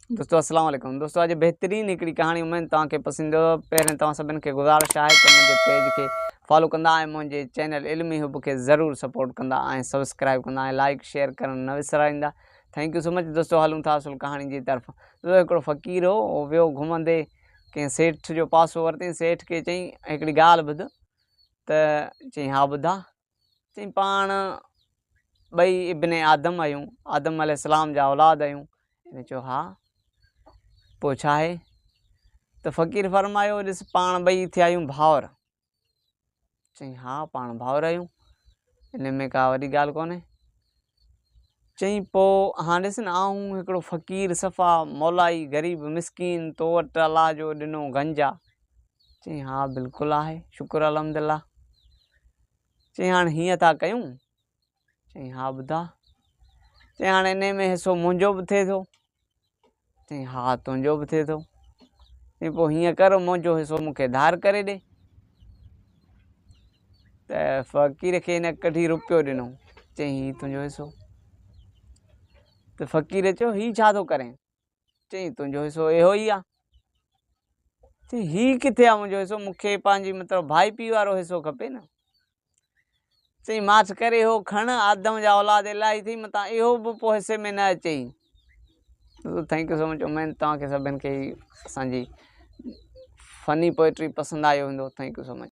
दोस्तों अस्सलाम वालेकुम। दोस्तों आज बेहतरीन हिकिड़ी कहानी उमेद तव्हांखे पसंदि ईंदव। पहिरियों तव्हां सभिनि खे गुज़ारिश आहे त मुंहिंजे पेज खे फॉलो कंदा ऐं मुंहिंजे चैनल इल्मी हुब खे ज़रूरु सपोर्ट कंदा ऐं सब्सक्राइब कंदा ऐं लाइक शेयर करणु न विसारींदा। Thank you so much. दोस्तों हलूं था असुल कहानी जी तरफ़। दोस्तों हिकिड़ो फ़क़ीर हो, उहो वियो घुमंदे कंहिं सेठ जो पासो वरितईं। सेठ खे चई हिकिड़ी ॻाल्हि ॿुध। त चई हा ॿुधा। चई पाण ॿई इब्ने आदम आहियूं, आदम अलैहिस्सलाम जा औलाद आहियूं। हिन चयो हा, पोइ छा आहे? त फ़क़ीर फरमायो ॾिस पाण ॿई थिया आहियूं भाउर। चई हा पाण भाउर आहियूं, इन में का वॾी ॻाल्हि कोन्हे। चई पोइ हाणे ॾिस न आऊं हिकिड़ो फ़क़ीर सफ़ा मौलाई ग़रीब मिसकीन, तो वटि अलाह जो ॾिनो गंज आहे। चई हा बिल्कुलु आहे, शुक्र अल्हम्दुलिल्लाह। चई हाणे हीअं था कयूं। चई हा ॿुधा। चई हाणे इन में हिसो मुंहिंजो बि थिए थो। चई हा तुंहिंजो बि थिए थो। चई पोइ हीअं कर मुंहिंजो हिसो मूंखे धार करे ॾे। त फ़क़ीर खे हिन कढी रुपयो ॾिनो। चई हीउ तुंहिंजो हिसो। त फ़क़ीर चयो हीउ छा थो करें? चई तुंहिंजो हिसो इहो ई आहे। चई हीउ किथे आहे मुंहिंजो हिसो? मूंखे पंहिंजी मतिलबु भाई पीउ वारो हिसो खपे न। चई माठ करे इहो खण, आदम जा औलाद इलाही थी मतां इहो बि पोइ हिसे में न अचई। Thank you so much. उमेद तव्हांखे सभिनि खे असांजी फ़नी पोइट्री पसंदि आयो हूंदो। Thank you so much.